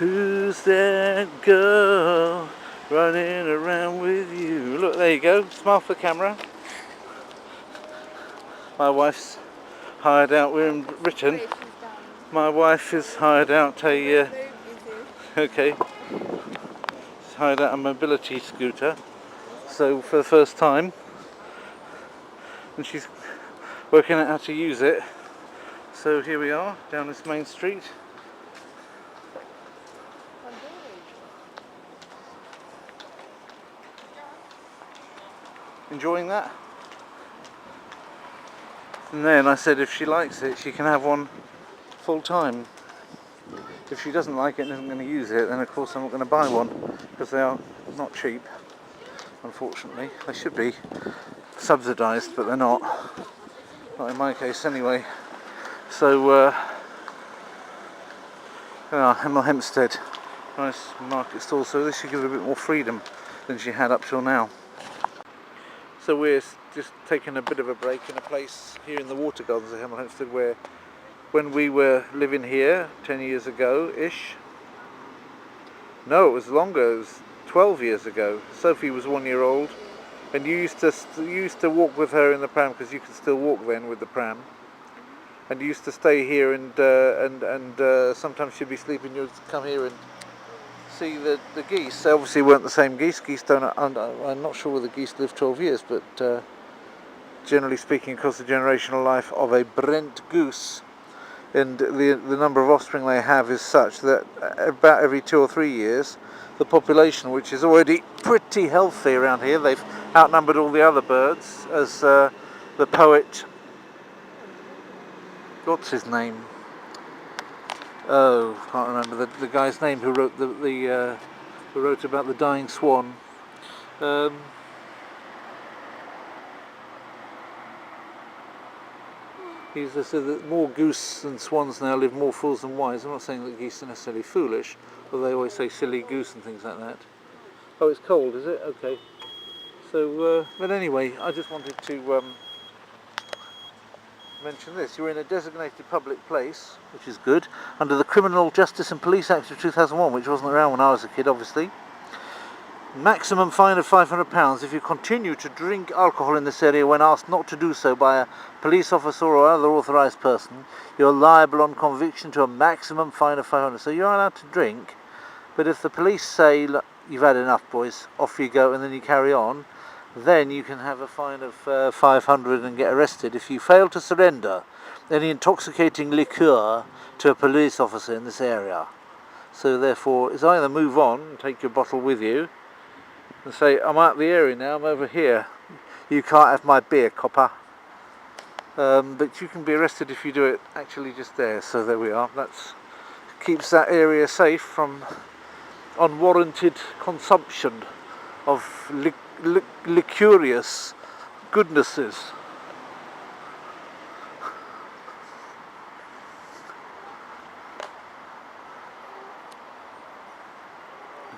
Who's that girl running around with you? Look, there you go. Smile for the camera. My wife's hired out. We're in Britain. My wife is hired out a. Okay. She's hired out a mobility scooter. So for the first time, and she's working out how to use it. So here we are down this main street. Enjoying that. And then I said if she likes it, she can have one full time. If she doesn't like it and isn't going to use it, then of course I'm not going to buy one, because they are not cheap, unfortunately. They should be subsidised, but they're not. Not in my case anyway. So, Hemel Hempstead, nice market stall, so this should give her a bit more freedom than she had up till now. So we're just taking a bit of a break in a place here in the Water Gardens of Hemel Hempstead, where when we were living here 10 years ago-ish, no, it was longer, it was 12 years ago. Sophie was 1 year old, and you used to walk with her in the pram, because you could still walk then with the pram. And you used to stay here, and sometimes she'd be sleeping, you'd come here and see the geese. They obviously weren't the same geese. Geese don't, I'm not sure whether geese live 12 years, but generally speaking, because the generational life of a Brent goose and the number of offspring they have is such that about every 2 or 3 years, the population, which is already pretty healthy around here, they've outnumbered all the other birds, as the poet, what's his name? Oh, can't remember the guy's name who wrote who wrote about the dying swan. He said that more goose than swans now live more fools than wise. I'm not saying that geese are necessarily foolish, but they always say silly goose and things like that. Oh, it's cold, is it? Okay. So, but anyway, I just wanted to mention this. You're in a designated public place, which is good, under the Criminal Justice and Police Act of 2001, which wasn't around when I was a kid, obviously. Maximum fine of £500 if you continue to drink alcohol in this area when asked not to do so by a police officer or other authorised person. You're liable on conviction to a maximum fine of £500. So you're allowed to drink, but if the police say, look, you've had enough, boys, off you go, and then you carry on, then you can have a fine of £500 and get arrested if you fail to surrender any intoxicating liqueur to a police officer in this area. So therefore, it's either move on and take your bottle with you and say, I'm out of the area now, I'm over here, you can't have my beer, copper. But you can be arrested if you do it actually just there. So there we are. That keeps that area safe from unwarranted consumption of liquorious goodnesses.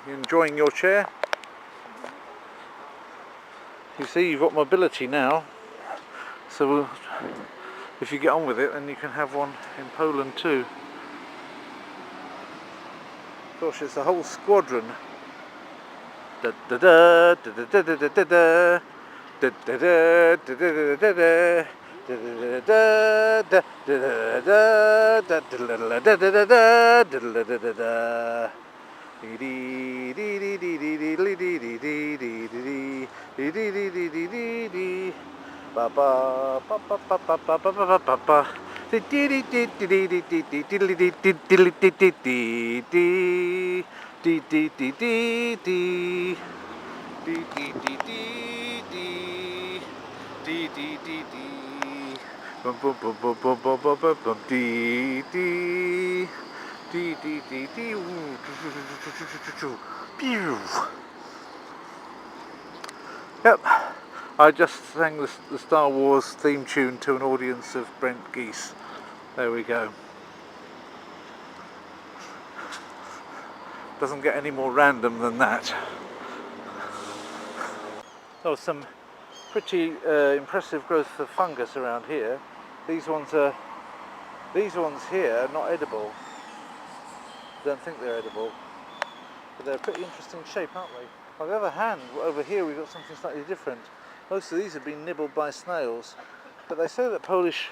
You enjoying your chair? You see, you've got mobility now, so if you get on with it, then you can have one in Poland too. Gosh, it's a whole squadron. Da da da da da da da da da da da da da da da. Yep, I just sang the Star Wars theme tune to an audience of Brent geese. There we go. Doesn't get any more random than that. Oh, some pretty impressive growth of fungus around here. These ones here are not edible. I don't think they're edible, but they're a pretty interesting shape, aren't they? On the other hand, over here we've got something slightly different. Most of these have been nibbled by snails, but they say that Polish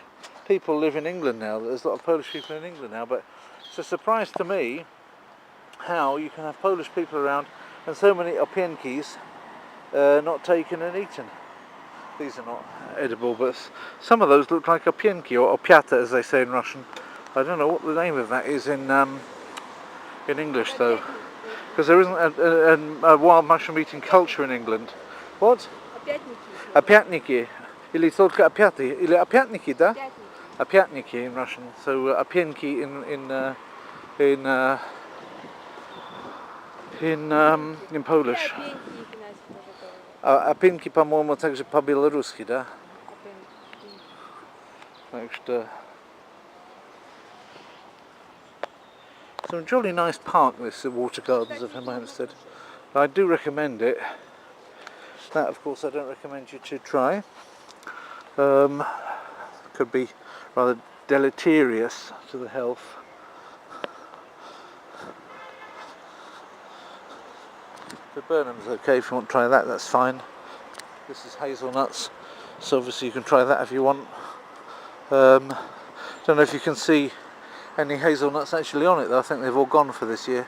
people live in England now, that there's a lot of Polish people in England now, but it's a surprise to me how you can have Polish people around and so many opienkis not taken and eaten. These are not edible, but some of those look like opienki, or opiata as they say in Russian. I don't know what the name of that is in English though, because there isn't a wild mushroom eating culture in England. What? Opiatniki. Или только опяты. Или опятники, да? Опятники in Russian. So opienki in Polish. Опенки, по-моему, также по-белорусски, да? Так что... It's a jolly nice park, this Water Gardens of Hempstead. I do recommend it. That, of course, I don't recommend you to try. Could be rather deleterious to the health. The Burnham's okay if you want to try that, that's fine. This is hazelnuts, so obviously you can try that if you want. Don't know if you can see any hazelnuts actually on it though, I think they've all gone for this year.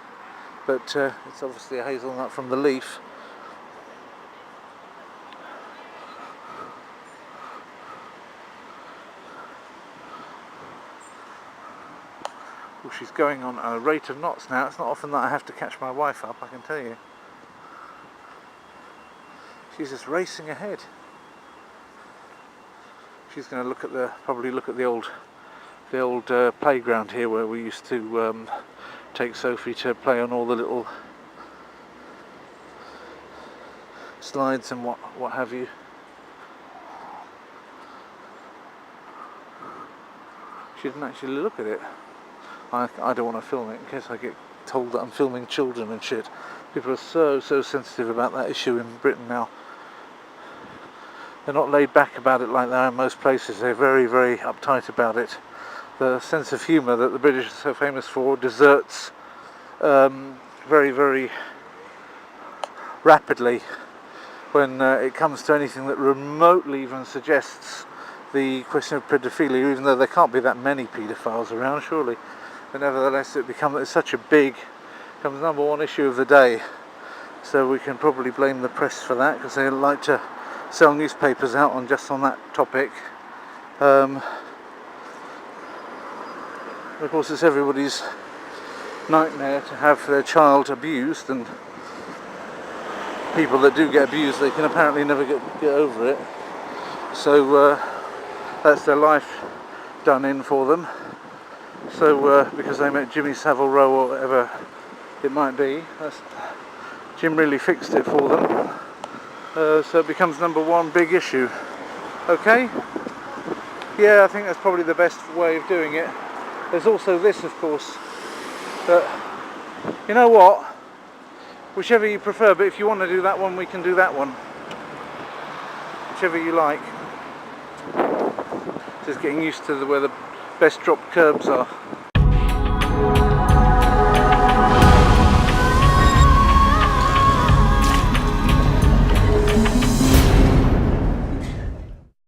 But it's obviously a hazelnut from the leaf. Well, she's going on a rate of knots now. It's not often that I have to catch my wife up, I can tell you. She's just racing ahead. She's going to look at probably look at the old playground here where we used to take Sophie to play on all the little slides and what have you. She didn't actually look at it. I don't want to film it in case I get told that I'm filming children and shit. People are so sensitive about that issue in Britain now. They're not laid back about it like they are in most places. They're very uptight about it. The sense of humour that the British are so famous for deserts very rapidly when it comes to anything that remotely even suggests the question of paedophilia, even though there can't be that many paedophiles around, surely. But nevertheless, it's such a big, becomes number one issue of the day. So we can probably blame the press for that, because they like to sell newspapers out on just on that topic. Of course, it's everybody's nightmare to have their child abused, and people that do get abused, they can apparently never get over it. So that's their life done in for them. So because they met Jimmy Savile Row or whatever it might be, Jim really fixed it for them. So it becomes number one big issue. Okay? Yeah, I think that's probably the best way of doing it. There's also this, of course, that, you know what, whichever you prefer, but if you want to do that one, we can do that one. Whichever you like. Just getting used to where the best drop curbs are.